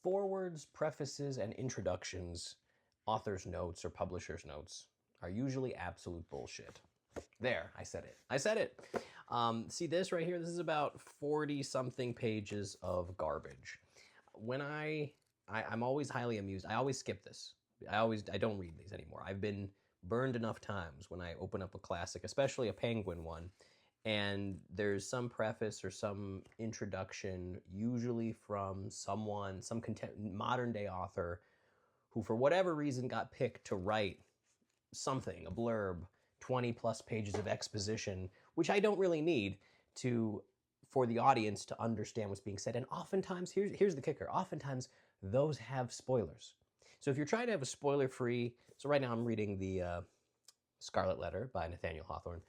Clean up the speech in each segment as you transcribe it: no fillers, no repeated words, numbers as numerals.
Forewords, prefaces, and introductions, author's notes or publisher's notes, are usually absolute bullshit. There, I said it. I said it. See this right here? This is about 40-something pages of garbage. When I'm always highly amused. I always skip this. I don't read these anymore. I've been burned enough times when I open up a classic, especially a Penguin one, and there's some preface or some introduction, usually from someone, some modern day author, who for whatever reason got picked to write something, a blurb, 20 plus pages of exposition, which I don't really need to for the audience to understand what's being said. And oftentimes, here's the kicker, oftentimes those have spoilers. So if you're trying to have a spoiler-free, so right now I'm reading the Scarlet Letter by Nathaniel Hawthorne.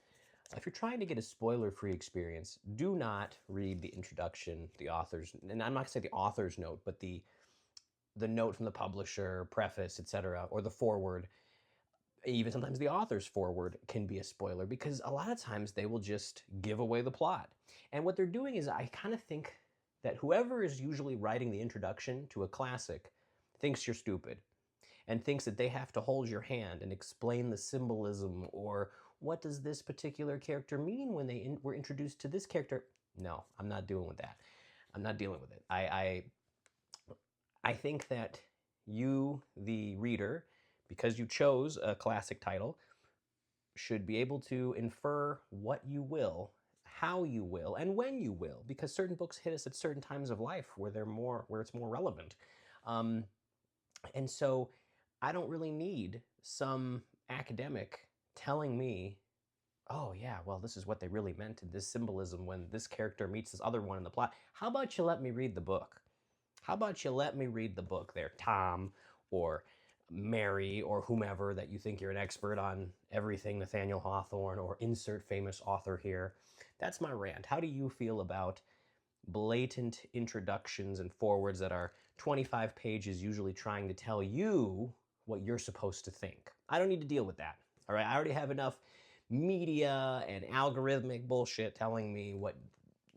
If you're trying to get a spoiler-free experience, do not read the introduction, the author's, and I'm not going to say the author's note, but the note from the publisher, preface, etc., or the foreword. Even sometimes the author's foreword can be a spoiler because a lot of times they will just give away the plot. And what they're doing is, I kind of think that whoever is usually writing the introduction to a classic thinks you're stupid and thinks that they have to hold your hand and explain the symbolism or what does this particular character mean when they were introduced to this character. No, I'm not dealing with that. I'm not dealing with it. I think that you, the reader, because you chose a classic title, should be able to infer what you will, how you will, and when you will, because certain books hit us at certain times of life where it's more relevant. And so I don't really need some academic telling me, oh yeah, well, this is what they really meant in this symbolism when this character meets this other one in the plot. How about you let me read the book? How about you let me read the book there, Tom, or Mary, or whomever that you think you're an expert on everything Nathaniel Hawthorne, or insert famous author here. That's my rant. How do you feel about blatant introductions and forewords that are 25 pages, usually trying to tell you what you're supposed to think? I don't need to deal with that. All right, I already have enough media and algorithmic bullshit telling me what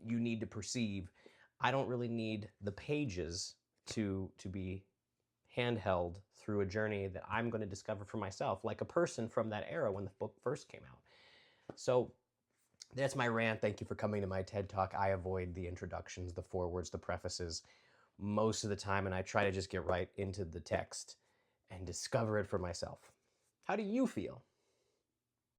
you need to perceive. I don't really need the pages to be handheld through a journey that I'm going to discover for myself, like a person from that era when the book first came out. So that's my rant. Thank you for coming to my TED Talk. I avoid the introductions, the forewords, the prefaces most of the time, and I try to just get right into the text and discover it for myself. How do you feel?